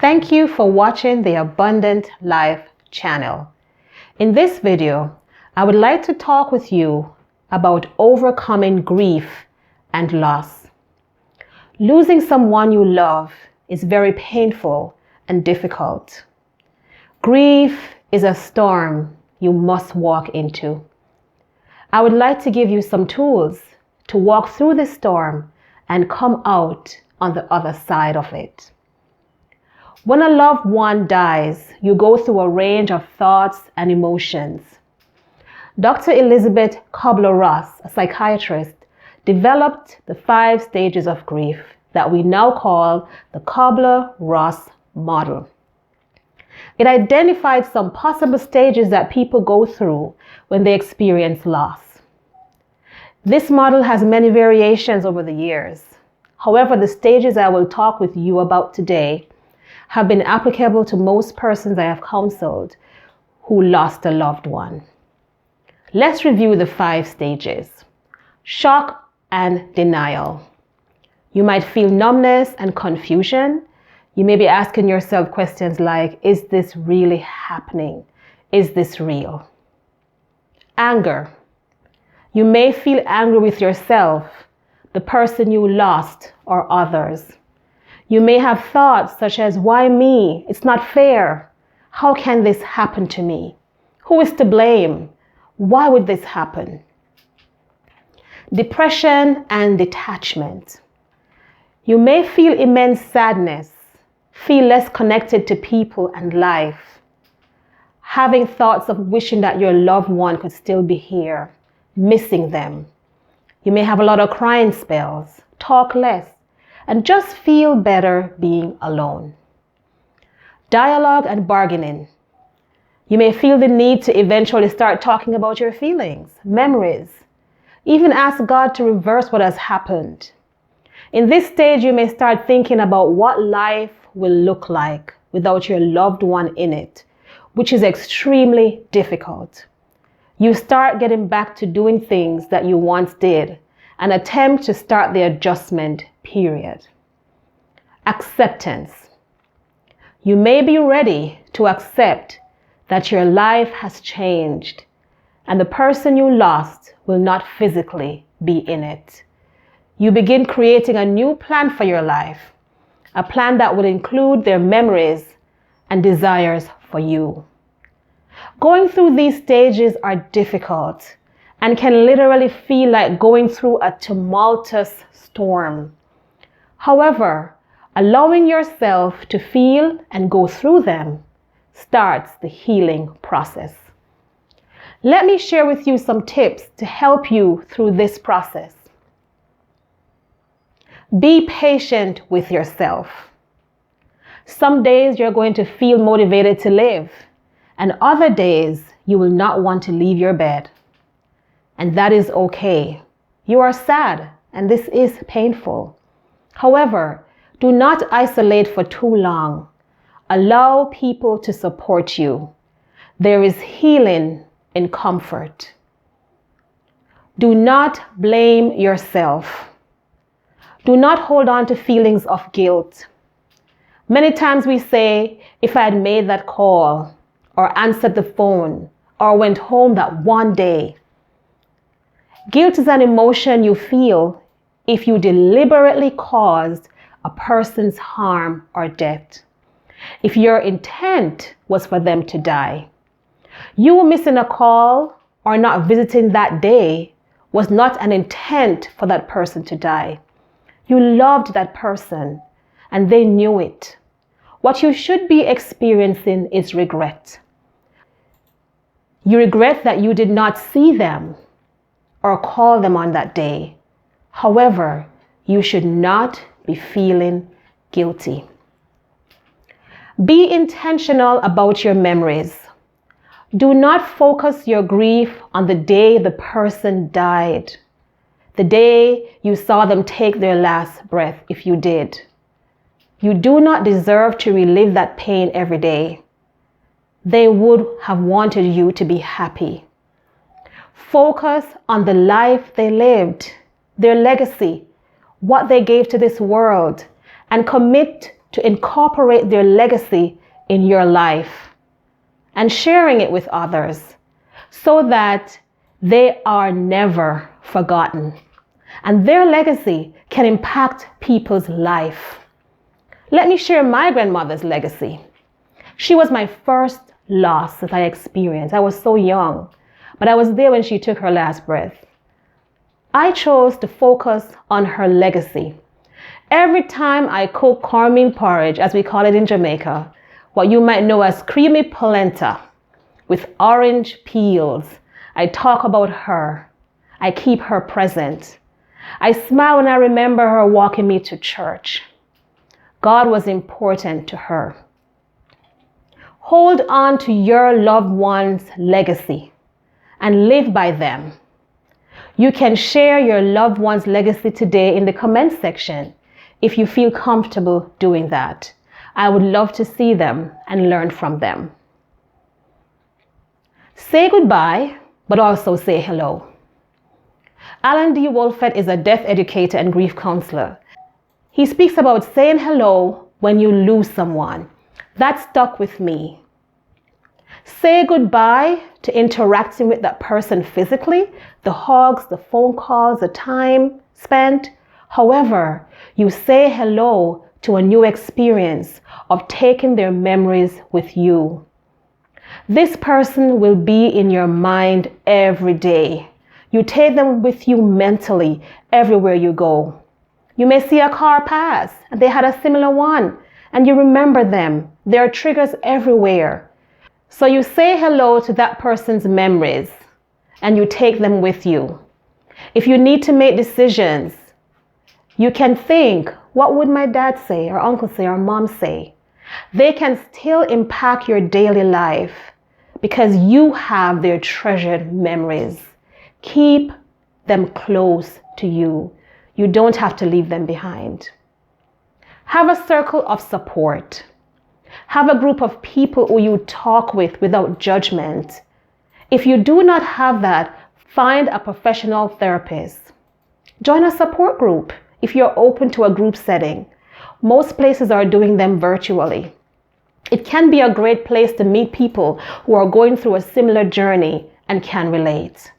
Thank you for watching the Abundant Life channel. In this video, I would like to talk with you about overcoming grief and loss. Losing someone you love is very painful and difficult. Grief is a storm you must walk into. I would like to give you some tools to walk through the storm and come out on the other side of it. When a loved one dies, you go through a range of thoughts and emotions. Dr. Elizabeth Kubler-Ross, a psychiatrist, developed the 5 stages of grief that we now call the Kubler-Ross model. It identified some possible stages that people go through when they experience loss. This model has many variations over the years. However, the stages I will talk with you about today have been applicable to most persons I have counseled who lost a loved one. Let's review the 5 stages. Shock and denial. You might feel numbness and confusion. You may be asking yourself questions like, is this really happening? Is this real? Anger. You may feel angry with yourself, the person you lost, or others. You may have thoughts such as, why me? It's not fair. How can this happen to me? Who is to blame? Why would this happen? Depression and detachment. You may feel immense sadness, feel less connected to people and life, having thoughts of wishing that your loved one could still be here, missing them. You may have a lot of crying spells, talk less, and just feel better being alone. Dialogue and bargaining. You may feel the need to eventually start talking about your feelings, memories, even ask God to reverse what has happened. In this stage, you may start thinking about what life will look like without your loved one in it, which is extremely difficult. You start getting back to doing things that you once did and attempt to start the adjustment period. Acceptance. You may be ready to accept that your life has changed and the person you lost will not physically be in it. You begin creating a new plan for your life, a plan that will include their memories and desires for you. Going through these stages are difficult and can literally feel like going through a tumultuous storm. However, allowing yourself to feel and go through them starts the healing process. Let me share with you some tips to help you through this process. Be patient with yourself. Some days you're going to feel motivated to live, and other days you will not want to leave your bed. And that is okay. You are sad, and this is painful. However, do not isolate for too long. Allow people to support you. There is healing in comfort. Do not blame yourself. Do not hold on to feelings of guilt. Many times we say, if I had made that call, or answered the phone, or went home that one day. Guilt is an emotion you feel if you deliberately caused a person's harm or death. If your intent was for them to die. You missing a call or not visiting that day was not an intent for that person to die. You loved that person and they knew it. What you should be experiencing is regret. You regret that you did not see them or call them on that day. However, you should not be feeling guilty. Be intentional about your memories. Do not focus your grief on the day the person died, the day you saw them take their last breath, if you did. You do not deserve to relive that pain every day. They would have wanted you to be happy. Focus on the life they lived, their legacy, what they gave to this world, and commit to incorporate their legacy in your life and sharing it with others so that they are never forgotten and their legacy can impact people's life. Let me share my grandmother's legacy. She was my first loss that I experienced. I was so young, but I was there when she took her last breath. I chose to focus on her legacy. Every time I cook cornmeal porridge, as we call it in Jamaica, what you might know as creamy polenta with orange peels, I talk about her. I keep her present. I smile when I remember her walking me to church. God was important to her. Hold on to your loved one's legacy and live by them. You can share your loved one's legacy today in the comment section if you feel comfortable doing that. I would love to see them and learn from them. Say goodbye, but also say hello. Alan D. Wolfett is a death educator and grief counselor. He speaks about saying hello when you lose someone. That stuck with me. Say goodbye to interacting with that person physically, the hugs, the phone calls, the time spent. However, you say hello to a new experience of taking their memories with you. This person will be in your mind every day. You take them with you mentally everywhere you go. You may see a car pass and they had a similar one and you remember them. There are triggers everywhere. So you say hello to that person's memories and you take them with you. If you need to make decisions, you can think, what would my dad say or uncle say or mom say? They can still impact your daily life because you have their treasured memories. Keep them close to you. You don't have to leave them behind. Have a circle of support. Have a group of people who you talk with without judgment. If you do not have that, find a professional therapist. Join a support group if you're open to a group setting. Most places are doing them virtually. It can be a great place to meet people who are going through a similar journey and can relate.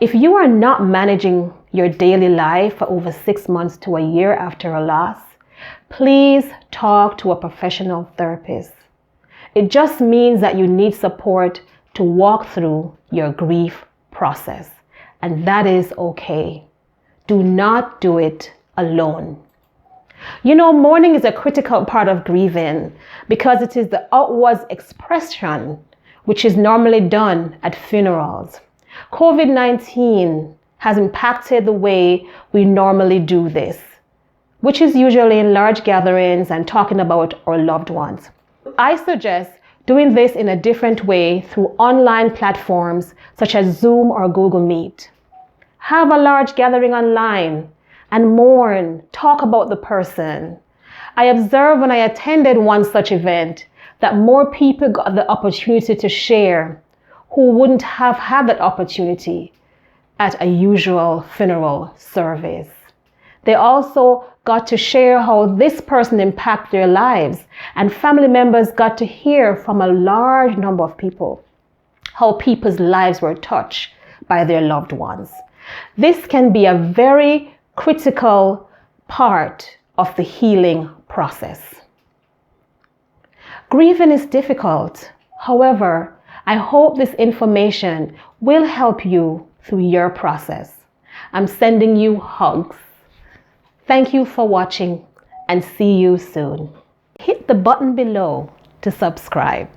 If you are not managing your daily life for over 6 months to a year after a loss, please talk to a professional therapist. It just means that you need support to walk through your grief process, and that is okay. Do not do it alone. You know, mourning is a critical part of grieving because it is the outward expression which is normally done at funerals. COVID-19 has impacted the way we normally do this, which is usually in large gatherings and talking about our loved ones. I suggest doing this in a different way through online platforms such as Zoom or Google Meet. Have a large gathering online and mourn, talk about the person. I observed when I attended one such event that more people got the opportunity to share who wouldn't have had that opportunity at a usual funeral service. They also got to share how this person impacted their lives, and family members got to hear from a large number of people how people's lives were touched by their loved ones. This can be a very critical part of the healing process. Grieving is difficult. However, I hope this information will help you through your process. I'm sending you hugs. Thank you for watching and see you soon. Hit the button below to subscribe.